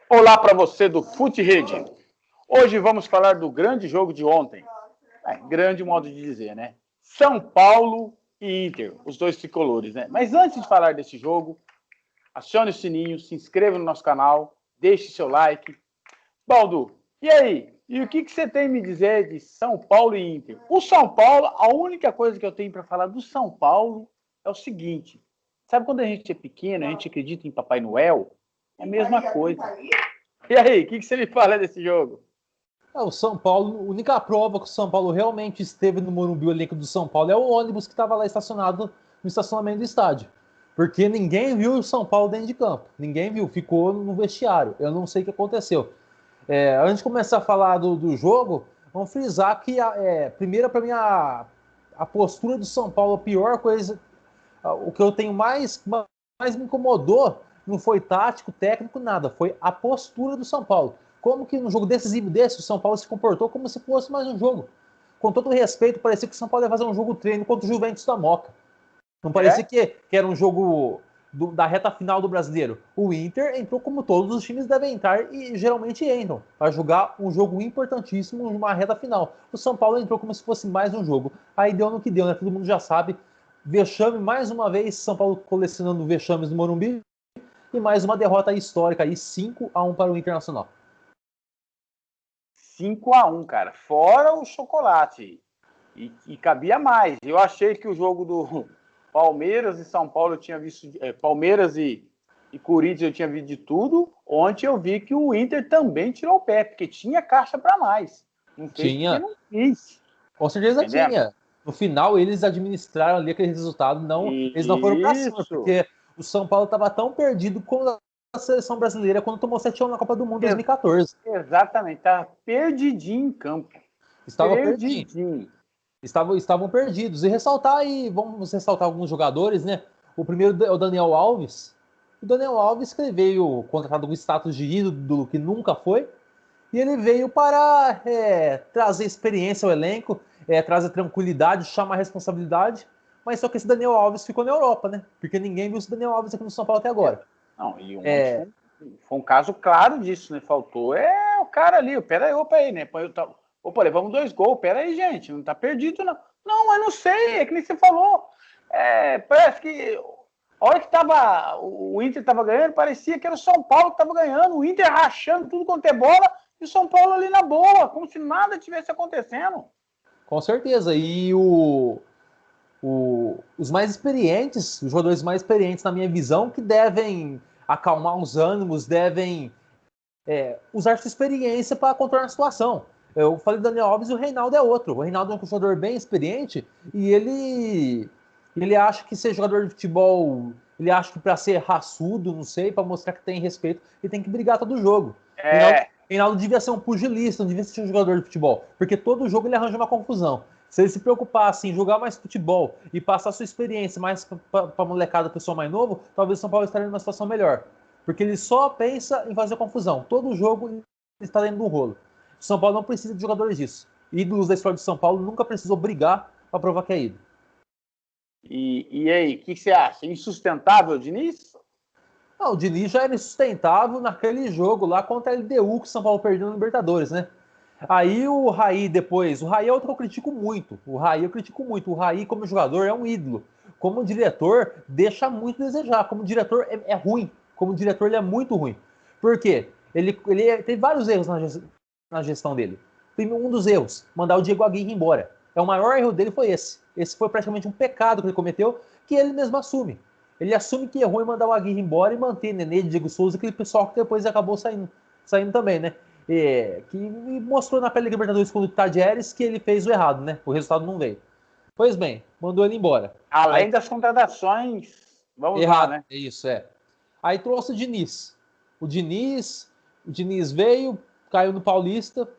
Olá para você do Fute Rede. Hoje vamos falar do grande jogo de ontem. Grande modo de dizer, né? São Paulo e Inter, os dois tricolores, né? Mas antes de falar desse jogo, acione o sininho, se inscreva no nosso canal, deixe seu like. Baldu, e aí? E o que você tem a me dizer de São Paulo e Inter? O São Paulo, a única coisa que eu tenho para falar do São Paulo é o seguinte. Sabe quando a gente é pequeno, a gente acredita em Papai Noel? É a mesma coisa. E aí, o que você me fala desse jogo? O São Paulo, a única prova que o São Paulo realmente esteve no Morumbi, o elenco do São Paulo, é o ônibus que estava lá estacionado no estacionamento do estádio. Porque ninguém viu o São Paulo dentro de campo. Ninguém viu, ficou no vestiário. Eu não sei o que aconteceu. Antes de começar a falar do jogo, vamos frisar que, primeiro, para mim, a postura do São Paulo, a pior coisa, o que eu tenho mais me incomodou, não foi tático, técnico, nada. Foi a postura do São Paulo. Como que num jogo decisivo desse, o São Paulo se comportou como se fosse mais um jogo. Com todo respeito, parecia que o São Paulo ia fazer um jogo treino contra o Juventus da Moca. Não parecia que era um jogo da reta final do Brasileiro. O Inter entrou como todos os times devem entrar e geralmente entram, para jogar um jogo importantíssimo numa reta final. O São Paulo entrou como se fosse mais um jogo. Aí deu no que deu, né? Todo mundo já sabe. Vexame, mais uma vez, São Paulo colecionando vexames no Morumbi. E mais uma derrota histórica aí, 5-1 para o Internacional. 5-1, cara. Fora o chocolate. E cabia mais. Eu achei que o jogo do Palmeiras e São Paulo eu tinha visto... Palmeiras e Corinthians eu tinha visto de tudo. Ontem eu vi que o Inter também tirou o pé, porque tinha caixa para mais. Não fez porque não quis. Com certeza tinha. No final, eles administraram ali aquele resultado. Eles não foram para cima, porque o São Paulo estava tão perdido com a seleção brasileira quando tomou 7-1 na Copa do Mundo em 2014. Exatamente, estava perdidinho em campo. Perdidinho. Estavam perdidos. E vamos ressaltar alguns jogadores, né? O primeiro é o Daniel Alves. O Daniel Alves que veio contratado com status de ídolo que nunca foi. E ele veio para trazer experiência ao elenco, trazer tranquilidade, chamar responsabilidade. Mas só que esse Daniel Alves ficou na Europa, né? Porque ninguém viu esse Daniel Alves aqui no São Paulo até agora. Não, e foi um caso claro disso, né? Faltou o cara ali. Pera aí, né? Opa, levamos 2 gols. Pera aí, gente. Não tá perdido, não. Não, mas não sei. É que nem você falou. Parece que a hora que o Inter tava ganhando, parecia que era o São Paulo que tava ganhando. O Inter rachando tudo quanto é bola. E o São Paulo ali na boa, como se nada tivesse acontecendo. Com certeza. E os mais experientes, os jogadores mais experientes, na minha visão, que devem acalmar os ânimos, devem usar sua experiência para controlar a situação. Eu falei do Daniel Alves e o Reinaldo é outro. O Reinaldo é um jogador bem experiente e ele acha que ser jogador de futebol, ele acha que para ser raçudo, não sei, para mostrar que tem respeito, ele tem que brigar todo jogo. Reinaldo devia ser um pugilista, não devia ser um jogador de futebol, porque todo jogo ele arranja uma confusão. Se ele se preocupasse em jogar mais futebol e passar sua experiência mais para a molecada, pessoal mais novo, talvez o São Paulo estaria numa situação melhor. Porque ele só pensa em fazer confusão. Todo jogo ele está dentro do rolo. O São Paulo não precisa de jogadores disso. Ídolos da história de São Paulo nunca precisou brigar para provar que é ídolo. E aí, o que você acha? Insustentável o Diniz? Não, o Diniz já era insustentável naquele jogo lá contra a LDU que o São Paulo perdeu no Libertadores, né? Aí o Raí depois... O Raí é outro que eu critico muito. O Raí, como jogador, é um ídolo. Como diretor, deixa muito a desejar. Como diretor, é ruim. Como diretor, ele é muito ruim. Por quê? Ele teve vários erros na gestão dele. Um dos erros, mandar o Diego Aguirre embora. O maior erro dele foi esse. Esse foi praticamente um pecado que ele cometeu, que ele mesmo assume. Ele assume que errou em mandar o Aguirre embora e manter Nenê, Diego Souza, aquele pessoal que depois acabou saindo também, né? Que mostrou na pele Libertadores com o Tadieres que ele fez o errado, né? O resultado não veio. Pois bem, mandou ele embora. Além das contratações, vamos lá, né? Isso, Aí trouxe o Diniz. O Diniz veio, caiu no Paulista,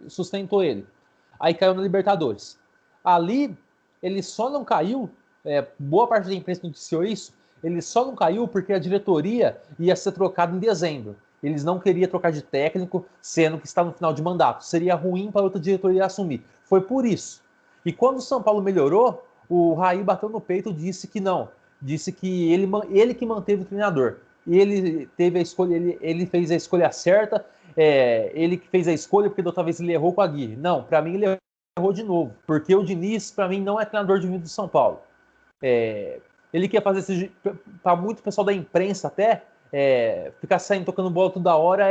sustentou ele. Aí caiu na Libertadores. Ali, ele só não caiu, boa parte da imprensa noticiou isso, ele só não caiu porque a diretoria ia ser trocada em dezembro. Eles não queriam trocar de técnico, sendo que está no final de mandato. Seria ruim para outra diretoria assumir. Foi por isso. E quando o São Paulo melhorou, o Raí bateu no peito e disse que não, disse que ele que manteve o treinador. Ele teve a escolha, ele fez a escolha certa, ele que fez a escolha porque da outra vez ele errou com a Aguirre. Não, para mim ele errou de novo, porque o Diniz, para mim, não é treinador de vinho do São Paulo. Ele quer fazer esse. Para muito pessoal da imprensa até, ficar saindo tocando bola toda hora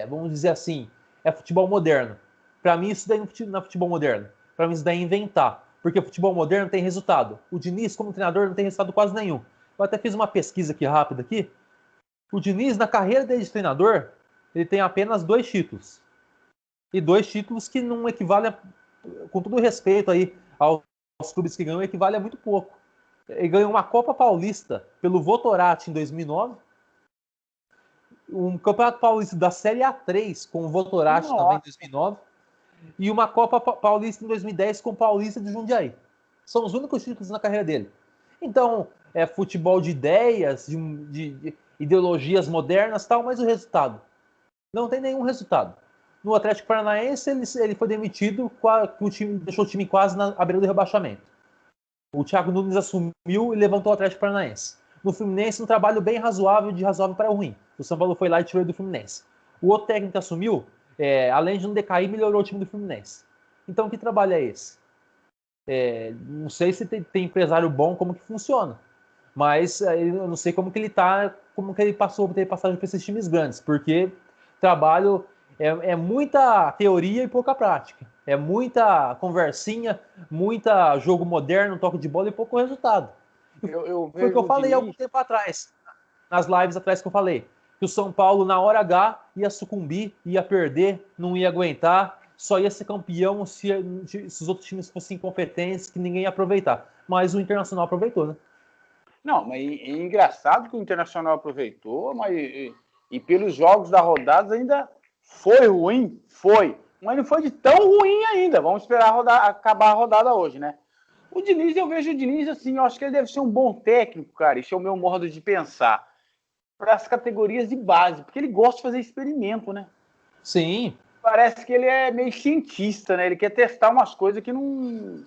vamos dizer assim, é futebol moderno. Para mim, isso daí não é futebol moderno. Para mim, isso daí é inventar. Porque futebol moderno tem resultado. O Diniz, como treinador, não tem resultado quase nenhum. Eu até fiz uma pesquisa aqui rápida aqui. O Diniz, na carreira dele de treinador, ele tem apenas 2 títulos. E 2 títulos que não equivalem, com todo respeito aí aos clubes que ganham, equivale a muito pouco. Ele ganhou uma Copa Paulista pelo Votorati em 2009, um Campeonato Paulista da Série A3 com o Votorati também em 2009, e uma Copa Paulista em 2010 com o Paulista de Jundiaí. São os únicos títulos na carreira dele. Então, é futebol de ideias, de ideologias modernas, tal, mas o resultado? Não tem nenhum resultado. No Atlético Paranaense, ele foi demitido, o time deixou o time quase à beira do rebaixamento. O Thiago Nunes assumiu e levantou o Atlético Paranaense. No Fluminense, um trabalho bem razoável, de razoável para ruim. O São Paulo foi lá e tirou ele do Fluminense. O outro técnico que assumiu, além de não decair, melhorou o time do Fluminense. Então, que trabalho é esse? Não sei se tem empresário bom, como que funciona. Mas eu não sei como que ele tá, como que ele passou por ter passagem para esses times grandes, porque trabalho é muita teoria e pouca prática. É muita conversinha, muita jogo moderno, toque de bola e pouco resultado. Foi o que eu falei há algum tempo atrás, nas lives atrás que eu falei, que o São Paulo, na hora H, ia sucumbir, ia perder, não ia aguentar, só ia ser campeão se os outros times fossem incompetentes, que ninguém ia aproveitar. Mas o Internacional aproveitou, né? Não, mas é engraçado que o Internacional aproveitou, mas e pelos jogos da rodada ainda foi ruim, foi. Mas não foi de tão ruim ainda. Vamos esperar acabar a rodada hoje, né? O Diniz, eu vejo o Diniz assim, eu acho que ele deve ser um bom técnico, cara. Isso é o meu modo de pensar. Para as categorias de base, porque ele gosta de fazer experimento, né? Sim. Parece que ele é meio cientista, né? Ele quer testar umas coisas que não.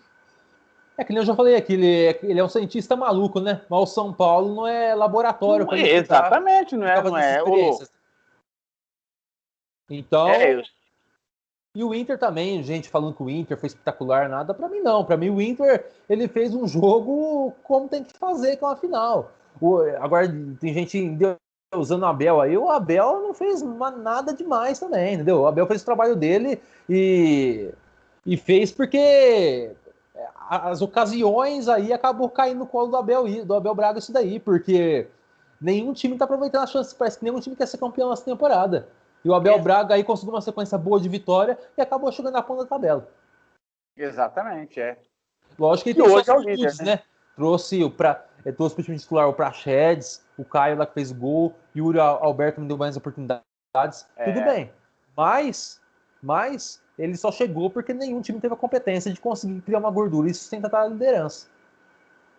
É que nem eu já falei aqui, ele é um cientista maluco, né? Mas o São Paulo não é laboratório para ele exatamente, não ficar não fazendo é. experiências. Então, isso. E o Inter também, gente falando que o Inter foi espetacular, nada para mim não. Para mim o Inter, ele fez um jogo como tem que fazer com a final. Agora tem gente usando o Abel aí, o Abel não fez nada demais também, entendeu? O Abel fez o trabalho dele e fez porque as ocasiões aí acabou caindo no colo do Abel Braga isso daí, porque nenhum time tá aproveitando a chance, parece que nenhum time quer ser campeão nessa temporada. E o Abel Braga aí conseguiu uma sequência boa de vitória e acabou chegando na ponta da tabela. Exatamente, Lógico que ele tem suas virtudes, né? Trouxe pro time titular o Praxedes, o Caio lá que fez o gol, e o Yuri Alberto me deu mais oportunidades. Tudo bem. Mas ele só chegou porque nenhum time teve a competência de conseguir criar uma gordura e sustentar a liderança.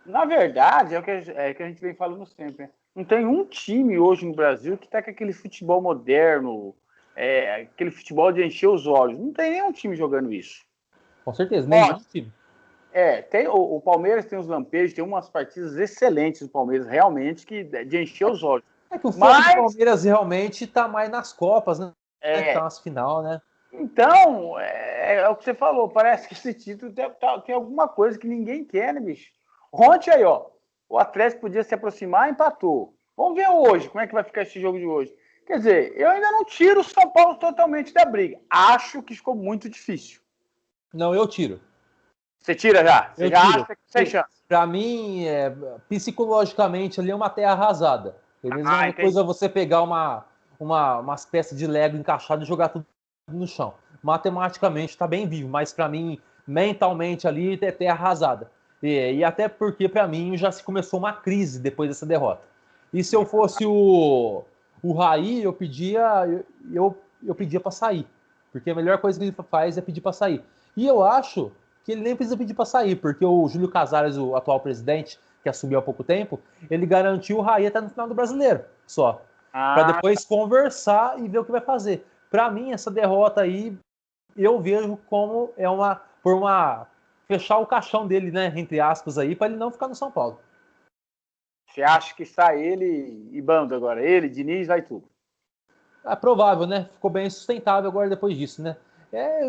Na verdade, é o que a gente vem falando sempre. Né? Não tem um time hoje no Brasil que tá com aquele futebol moderno, aquele futebol de encher os olhos. Não tem nenhum time jogando isso. Com certeza, nenhum time. Tem o Palmeiras tem os lampejos, tem umas partidas excelentes do Palmeiras, realmente, de encher os olhos. É que o foco do Palmeiras realmente tá mais nas Copas, né? Que tá nas final, né? Então, é o que você falou, parece que esse título tem alguma coisa que ninguém quer, né, bicho? Ontem aí, ó, o Atlético podia se aproximar e empatou. Vamos ver hoje, como é que vai ficar esse jogo de hoje. Quer dizer, eu ainda não tiro o São Paulo totalmente da briga. Acho que ficou muito difícil. Não, eu tiro. Você tira já? Você já acha que sem chance? Pra mim, psicologicamente, ali é uma terra arrasada. Beleza? É uma coisa você pegar umas peças de Lego encaixadas e jogar tudo no chão. Matematicamente tá bem vivo, mas para mim, mentalmente ali é terra arrasada. E até porque para mim já se começou uma crise depois dessa derrota. E se eu fosse o Raí, eu pedia para sair, porque a melhor coisa que ele faz é pedir para sair. E eu acho que ele nem precisa pedir para sair, porque o Júlio Casares, o atual presidente, que assumiu há pouco tempo, ele garantiu o Raí até no final do Brasileiro, só. Para depois conversar e ver o que vai fazer. Para mim, essa derrota aí, eu vejo como fechar o caixão dele, né, entre aspas aí, para ele não ficar no São Paulo. Você acha que sai ele e bando agora? Ele, Diniz, vai tudo. É provável, né? Ficou bem sustentável agora depois disso, né?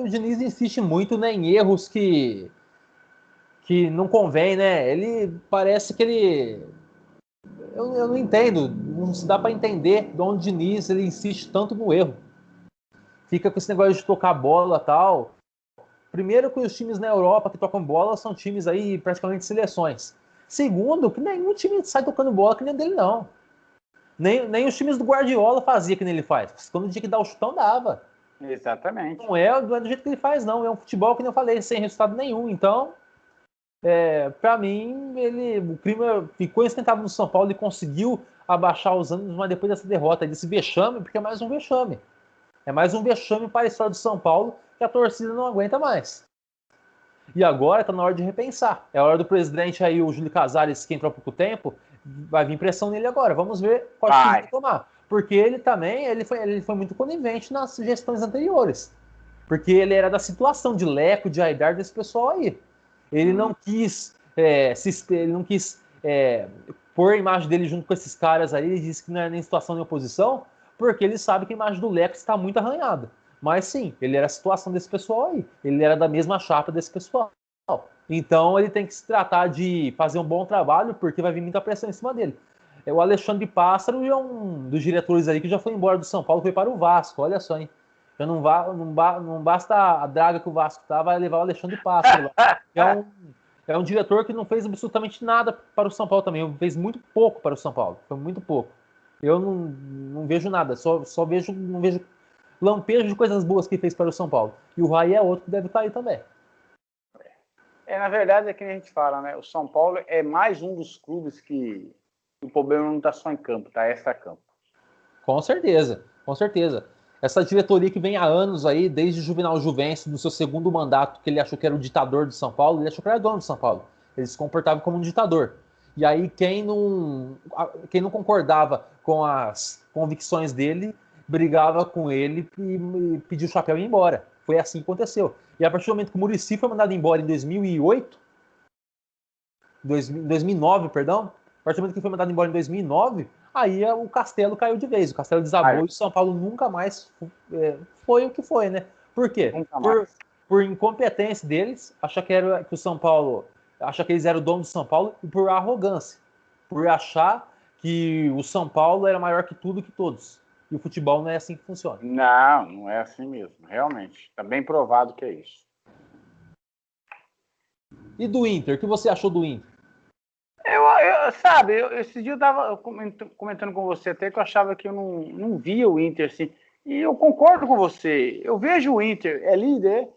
O Diniz insiste muito, né, em erros que não convém, né? Ele parece que ele... Eu não entendo, não se dá para entender de onde o Diniz ele insiste tanto no erro. Fica com esse negócio de tocar bola e tal. Primeiro que os times na Europa que tocam bola são times aí praticamente seleções. Segundo, que nenhum time sai tocando bola que nem dele, não. Nem os times do Guardiola fazia que nem ele faz. Quando tinha que dar o chutão, dava. Exatamente. Não é do jeito que ele faz, não. É um futebol que nem eu falei, sem resultado nenhum. Então, para mim, o clima ficou esquentado no São Paulo e conseguiu abaixar os ânimos, mas depois dessa derrota, desse vexame, porque é mais um vexame. É mais um vexame para a história do São Paulo que a torcida não aguenta mais. E agora está na hora de repensar. É a hora do presidente aí, o Júlio Casares, que entrou há pouco tempo, vai vir pressão nele agora. Vamos ver qual time vai tomar. Porque ele também ele foi muito conivente nas gestões anteriores. Porque ele era da situação de Leco, de Aidar, desse pessoal aí. Ele não quis, pôr a imagem dele junto com esses caras aí. Ele disse que não era nem situação nem oposição, porque ele sabe que a imagem do Leco está muito arranhada. Mas sim, ele era a situação desse pessoal aí. Ele era da mesma chapa desse pessoal. Então ele tem que se tratar de fazer um bom trabalho, porque vai vir muita pressão em cima dele. O Alexandre Pássaro é um dos diretores aí que já foi embora do São Paulo, foi para o Vasco. Olha só, hein? Já não basta a draga que o Vasco tá, vai levar o Alexandre Pássaro lá. É um diretor que não fez absolutamente nada para o São Paulo também. Fez muito pouco para o São Paulo. Foi muito pouco. Eu não vejo nada. Não vejo lampejo de coisas boas que fez para o São Paulo. E o Raí é outro que deve cair também. Na verdade, é que a gente fala, né? O São Paulo é mais um dos clubes que o problema não está só em campo, tá extra-campo. Com certeza, com certeza. Essa diretoria que vem há anos aí, desde Juvenal Juvencio, no seu segundo mandato, que ele achou que era o ditador de São Paulo, ele achou que era dono de São Paulo. Ele se comportava como um ditador. E aí quem não concordava com as convicções dele, brigava com ele e pediu o chapéu e ia embora. Foi assim que aconteceu. E a partir do momento que o Muricy foi mandado embora em 2009, perdão, a partir do momento que foi mandado embora em 2009, aí o castelo caiu de vez. O castelo desabou e o São Paulo nunca mais foi o que foi, né? Por quê? Por incompetência deles, achar que o São Paulo, achar que eles eram o dono do São Paulo, e por arrogância, por achar que o São Paulo era maior que tudo e que todos. E o futebol não é assim que funciona. Não é assim mesmo, realmente. Está bem provado que é isso. E do Inter? O que você achou do Inter? Esse dia eu estava comentando com você até que eu achava que eu não via o Inter assim. E eu concordo com você. Eu vejo o Inter, é líder,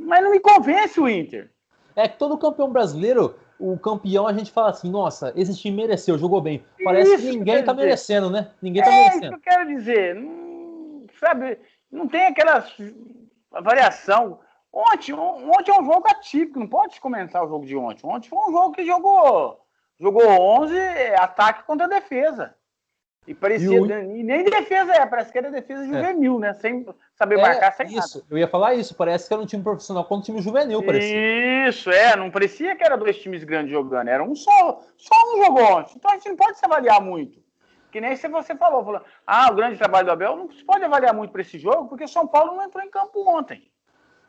mas não me convence o Inter. É que todo campeão brasileiro, o campeão, a gente fala assim, nossa, esse time mereceu, jogou bem. Parece que ninguém tá merecendo, né? Ninguém tá merecendo. Isso que eu quero dizer. Não tem aquela variação. Ontem é um jogo atípico, não pode comentar o jogo de ontem. Ontem foi um jogo que jogou 11 ataque contra defesa. E parecia. E nem defesa parece que era defesa juvenil, né? Sem saber marcar, sem isso. nada. Eu ia falar isso, parece que era um time profissional contra um time juvenil, parecia. Isso, não parecia que era dois times grandes jogando, era um só um jogou ontem. Então a gente não pode se avaliar muito. Que nem se você falou, o grande trabalho do Abel não se pode avaliar muito para esse jogo, porque o São Paulo não entrou em campo ontem.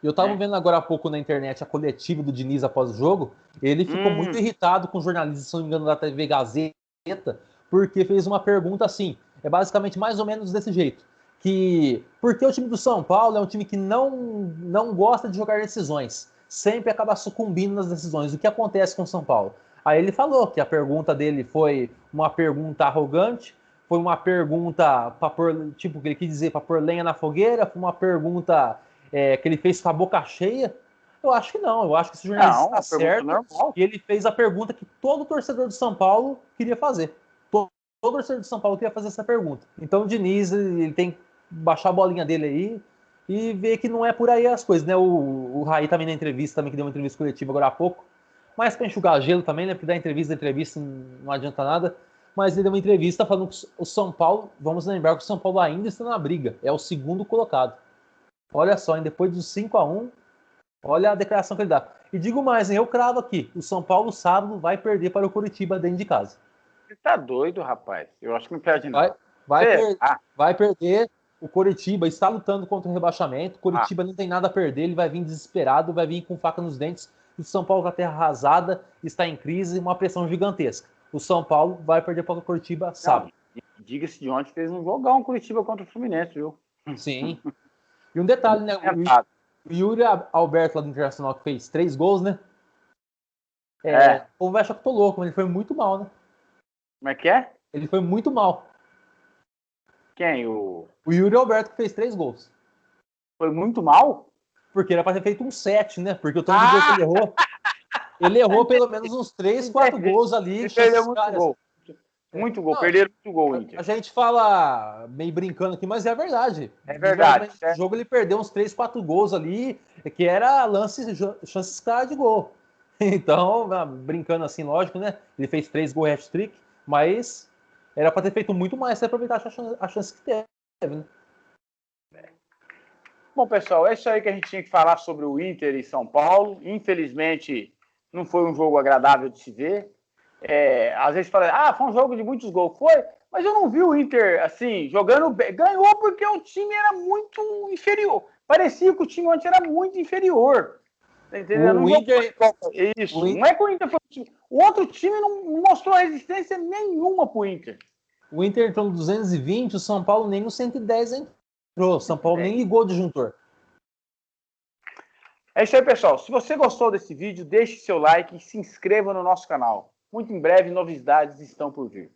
Eu tava vendo agora há pouco na internet a coletiva do Diniz após o jogo. Ele ficou muito irritado com jornalistas, se não me engano, da TV Gazeta, porque fez uma pergunta assim, basicamente mais ou menos desse jeito, que porque o time do São Paulo é um time que não gosta de jogar decisões, sempre acaba sucumbindo nas decisões. O que acontece com o São Paulo? Aí ele falou que a pergunta dele foi uma pergunta arrogante, foi uma pergunta para pôr, tipo, que ele quis dizer para pôr lenha na fogueira, foi uma pergunta que ele fez com a boca cheia. Eu acho que não, eu acho que esse jornalista está certo e ele fez a pergunta que todo torcedor do São Paulo queria fazer. Todo torcedor do São Paulo queria fazer essa pergunta. Então o Diniz, ele tem que baixar a bolinha dele aí e ver que não é por aí as coisas, né? O Raí também na entrevista, também que deu uma entrevista coletiva agora há pouco, mas para enxugar gelo também, né? Porque dar entrevista não adianta nada. Mas ele deu uma entrevista falando que o São Paulo, vamos lembrar que o São Paulo ainda está na briga, é o segundo colocado. Olha só, hein? Depois dos 5-1, olha a declaração que ele dá. E digo mais, hein? Eu cravo aqui, o São Paulo sábado vai perder para o Coritiba dentro de casa. Você tá doido, rapaz. Eu acho que não perde, não. Vai perder. O Coritiba está lutando contra o rebaixamento. O Coritiba não tem nada a perder. Ele vai vir desesperado, vai vir com faca nos dentes. O São Paulo com a terra arrasada, está em crise, uma pressão gigantesca. O São Paulo vai perder para o Coritiba, sabe? Diga-se de ontem, fez um jogão Coritiba contra o Fluminense, viu? Sim. E um detalhe, né? O Yuri Alberto lá do Internacional, que fez 3 gols, né? O povo vai achar que eu tô louco, mas ele foi muito mal, né? Como é que é? Ele foi muito mal. Quem? O Yuri Alberto, que fez 3 gols. Foi muito mal? Porque era pra ter feito um 7, né? Porque o tanto de gol que ele errou. Ele errou pelo menos uns 3, 4 gols ali. Ele perdeu muito gol. Muito gol, perderam muito gol, Inter. A gente fala meio brincando aqui, mas é verdade. É verdade. No jogo ele perdeu uns 3, 4 gols ali, que era chances claras de gol. Então, brincando assim, lógico, né? Ele fez 3 gols hat-trick, mas era para ter feito muito mais, se aproveitar a chance que teve, né? Bom, pessoal, é isso aí que a gente tinha que falar sobre o Inter e São Paulo. Infelizmente, não foi um jogo agradável de se ver. Às vezes fala, foi um jogo de muitos gols. Foi, mas eu não vi o Inter, assim, jogando bem. Ganhou porque o time era muito inferior. Parecia que o time ontem era muito inferior. Tá entendendo? O Inter... Isso, não é que o Inter foi... O outro time não mostrou resistência nenhuma pro Inter. O Inter entrou no 220, o São Paulo nem no 110 entrou. O São Paulo nem ligou o disjuntor. É isso aí, pessoal. Se você gostou desse vídeo, deixe seu like e se inscreva no nosso canal. Muito em breve, novidades estão por vir.